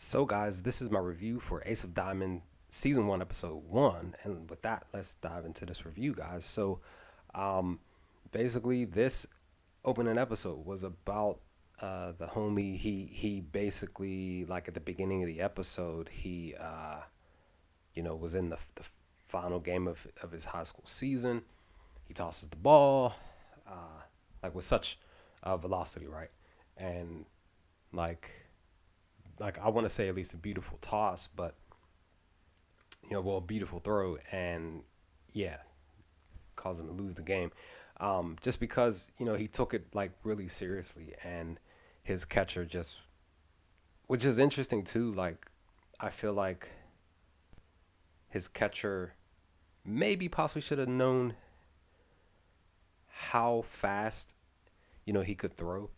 So, guys, this is my review for Ace of Diamond Season 1, Episode 1. And with that, let's dive into this review, guys. Um, basically, this opening episode was about the homie. He basically, like at the beginning of the episode, he was in the final game of his high school season. He tosses the ball, uh, like with such velocity, right? And like, like I want to say at least a beautiful toss, but a beautiful throw, and yeah, caused him to lose the game. Just because he took it like really seriously, and his catcher just, which is interesting too. Like, I feel like his catcher maybe possibly should have known how fast he could throw.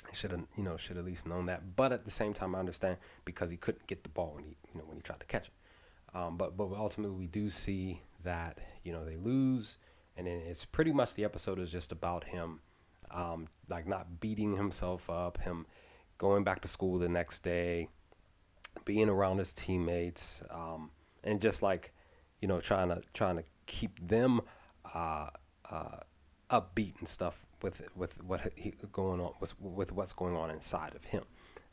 He should at least known that. But at the same time, I understand because he couldn't get the ball when he tried to catch it. But ultimately, we do see that they lose, and then it's pretty much the episode is just about him, like not beating himself up, him going back to school the next day, being around his teammates, and just like trying to keep them uh, uh, upbeat and stuff with what he going on with what's going on inside of him.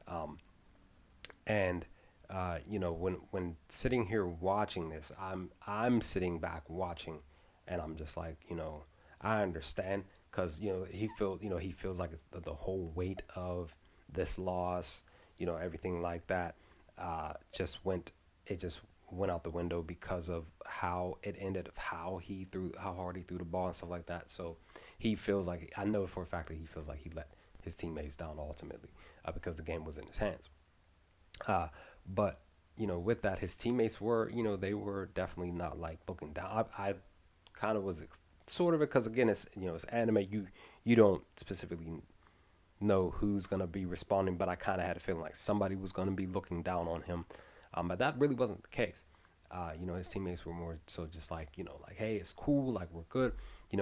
Um, and when sitting here watching this, I'm sitting back watching, and I'm just like, I understand because he feels like it's the whole weight of this loss, everything like that, just went out the window because of how it ended, of how hard he threw the ball and stuff like that. So he feels like, I know for a fact that he feels like he let his teammates down ultimately, because the game was in his hands. Uh, but with that, his teammates were, they were definitely not like looking down. I kind of was sort of it because again, it's anime. You don't specifically know who's gonna be responding, but I kind of had a feeling like somebody was gonna be looking down on him. But that really wasn't the case. His teammates were more so just like, like, hey, it's cool, like we're good.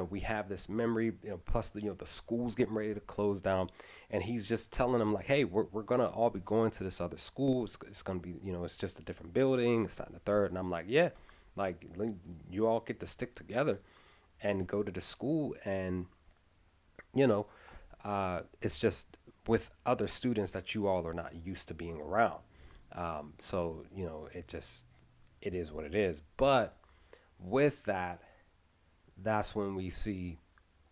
We have this memory, plus the school's getting ready to close down, and he's just telling them like, hey, we're gonna all be going to this other school. It's gonna be, it's just a different building. It's not in the third, and I'm like, yeah, like you all get to stick together and go to the school, and you know, it's just with other students that you all are not used to being around. So it is what it is. But with that, that's when we see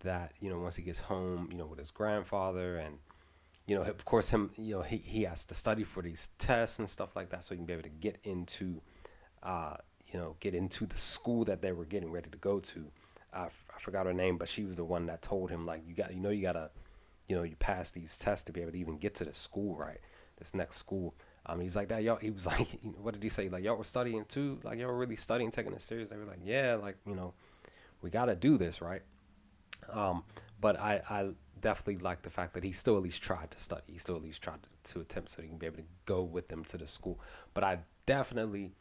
that once he gets home, with his grandfather, and of course him, he has to study for these tests and stuff like that, so he can be able to uh, get into the school that they were getting ready to go to. I forgot her name, but she was the one that told him like, you gotta, you pass these tests to be able to even get to the school, right? This next school. He's like that, y'all. He was like, what did he say? Like, y'all were studying too? Like, y'all were really studying, taking it serious? They were like, yeah, like, we got to do this, right? Um, but I definitely like the fact that he still at least tried to study. He still at least tried to attempt so he can be able to go with them to the school. But I definitely,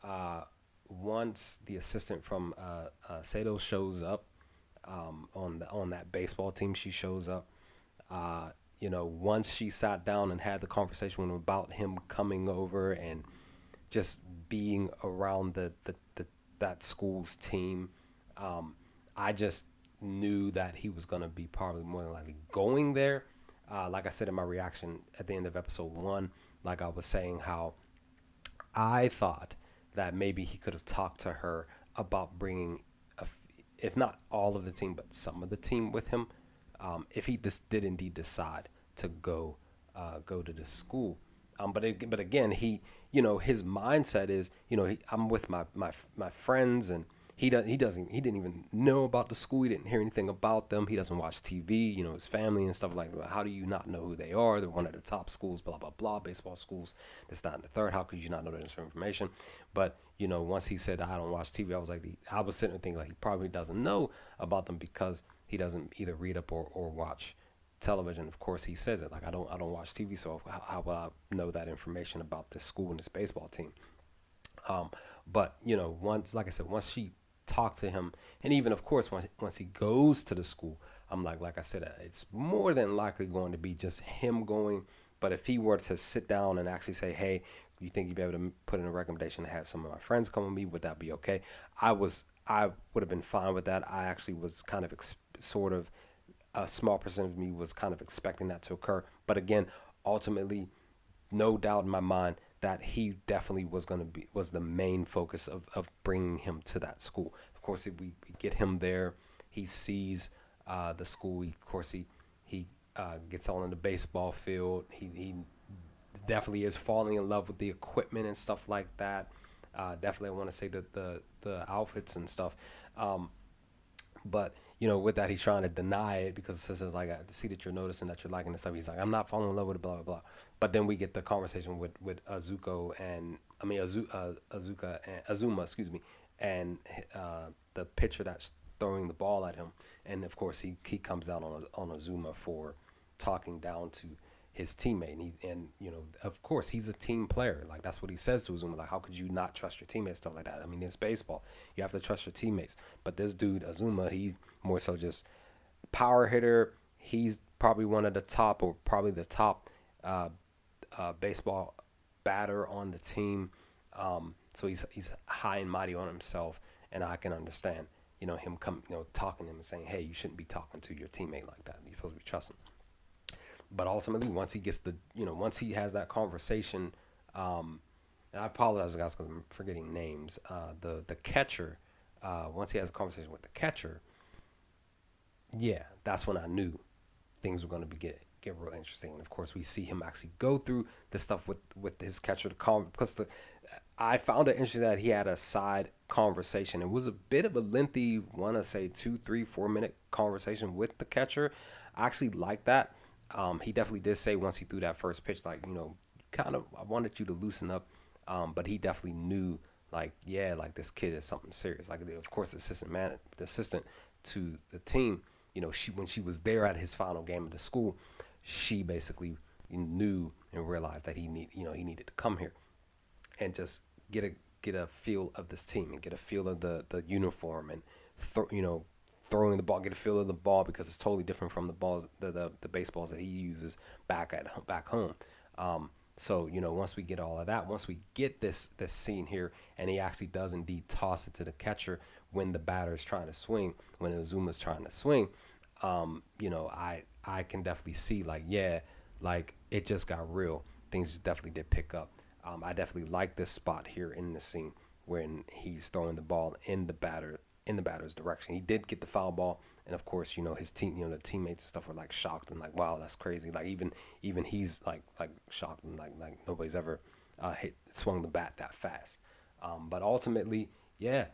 uh, once the assistant from Seido shows up, on that baseball team, she shows up. Once she sat down and had the conversation with him about him coming over and just being around that school's team, I just knew that he was going to be probably more than likely going there. Like I said in my reaction at the end of episode 1, like I was saying, how I thought that maybe he could have talked to her about bringing, if not all of the team, but some of the team with him, if he just did indeed decide to go to this school. But again, his mindset is, I'm with my friends, and he didn't even know about the school. He didn't hear anything about them. He doesn't watch TV. His family and stuff like that. How do you not know who they are? They're one of the top schools, blah blah blah, baseball schools. That's not in the third. How could you not know that information? But once he said I don't watch TV, I was sitting there thinking like he probably doesn't know about them because he doesn't either read up or watch television. Of course, he says it like I don't watch TV, so how will I know that information about this school and this baseball team? Um, but once, like I said, once she talked to him, and even of course once he goes to the school, I'm like I said, it's more than likely going to be just him going But if he were to sit down and actually say, hey, you think you'd be able to put in a recommendation to have some of my friends come with me, would that be okay? I would have been fine with that. I actually was kind of sort of a small percent of me was kind of expecting that to occur. But again, ultimately, no doubt in my mind that he definitely was the main focus of bringing him to that school. Of course, if we get him there, he sees the school. He gets on in the baseball field. He definitely is falling in love with the equipment and stuff like that. Definitely, I want to say that the outfits and stuff. But with that, he's trying to deny it because it says like, I see that you're noticing that you're liking this stuff. He's like, I'm not falling in love with it, blah blah blah. But then we get the conversation with Azuma, excuse me, and the pitcher that's throwing the ball at him, and of course he comes out on Azuma for talking down to his teammate, and of course he's a team player. Like, that's what he says to Azuma. Like, how could you not trust your teammates, stuff like that? I mean, it's baseball. You have to trust your teammates. But this dude Azuma, he's more so just power hitter. He's probably one of the top, or probably the top baseball batter on the team. So he's high and mighty on himself, and I can understand him talking to him and saying, hey, you shouldn't be talking to your teammate like that. You're supposed to be trusting. But ultimately, once he gets once he has that conversation, and I apologize, guys, because I'm forgetting names. The catcher, once he has a conversation with the catcher, yeah, that's when I knew things were going to get real interesting. And of course, we see him actually go through the stuff with his catcher because I found it interesting that he had a side conversation. It was a bit of a lengthy, want to say 2, 3, 4 minute conversation with the catcher. I actually like that. He definitely did say once he threw that first pitch, like, kind of, I wanted you to loosen up. But he definitely knew, like, yeah, like, this kid is something serious. Like, of course, the assistant to the team, when she was there at his final game of the school, she basically knew and realized that he needed to come here and just get a feel of this team and get a feel of the uniform and throwing the ball, get a feel of the ball, because it's totally different from the balls, the baseballs that he uses back home. So once we get all of that, once we get this scene here, and he actually does indeed toss it to the catcher when the batter's trying to swing, when Azuma's trying to swing, I can definitely see, like, yeah, like, it just got real. Things definitely did pick up. I definitely like this spot here in the scene when he's throwing the ball in the batter's direction. He did get the foul ball, and of course, his team, the teammates and stuff were like shocked and like, wow, that's crazy. Like, even he's like shocked and like nobody's ever swung the bat that fast. But ultimately, yeah,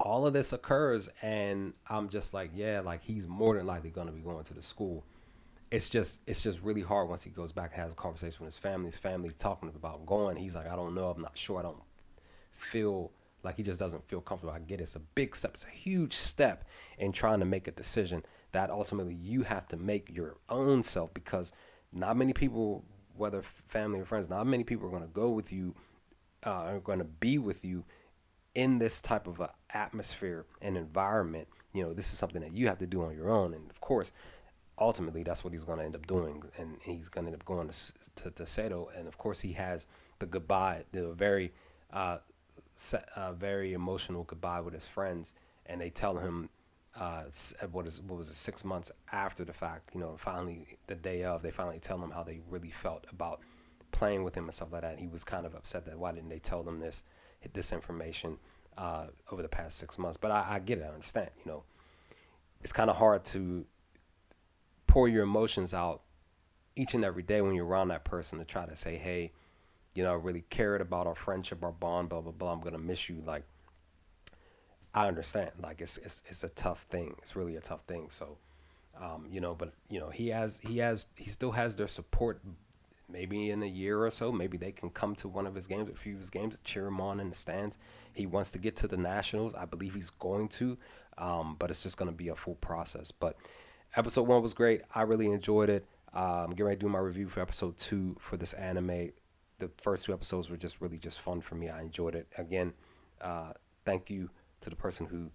all of this occurs, and I'm just like, yeah, like, he's more than likely going to be going to the school. It's just really hard once he goes back and has a conversation with his family. His family talking about going. He's like, I don't know, I'm not sure, I don't feel like, he just doesn't feel comfortable. I get it. It's a big step. It's a huge step in trying to make a decision that ultimately you have to make your own self, because not many people, whether family or friends, not many people are going to go with you, are going to be with you in this type of a atmosphere and environment. This is something that you have to do on your own. And of course, ultimately, that's what he's going to end up doing. And he's going to end up going to Seido. And of course, he has the goodbye, the very very emotional goodbye with his friends, and they tell him what was it, 6 months after the fact, finally the day of, they finally tell him how they really felt about playing with him and stuff like that. And he was kind of upset that why didn't they tell them this information over the past 6 months. But I get it, I understand. It's kind of hard to pour your emotions out each and every day when you're around that person, to try to say, hey, I really cared about our friendship, our bond, blah, blah, blah. I'm going to miss you. Like, I understand. Like, it's a tough thing. It's really a tough thing. So, but, he still has their support. Maybe in a year or so, maybe they can come to one of his games, a few of his games, cheer him on in the stands. He wants to get to the Nationals. I believe he's going to, but it's just going to be a full process. But episode 1 was great. I really enjoyed it. I'm getting ready to do my review for episode 2 for this anime. The first 2 episodes were just really fun for me. I enjoyed it. Again, thank you to the person who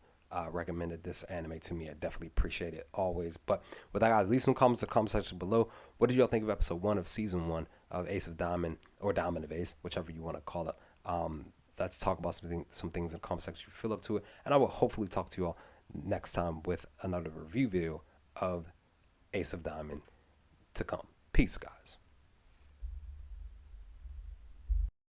recommended this anime to me. I definitely appreciate it always. But with that, guys, leave some comments in the comment section below. What did y'all think of episode 1 of season 1 of Ace of Diamond, or Diamond of Ace, whichever you want to call it? Let's talk about some things in the comment section if you feel up to it. And I will hopefully talk to you all next time with another review video of Ace of Diamond to come. Peace, guys.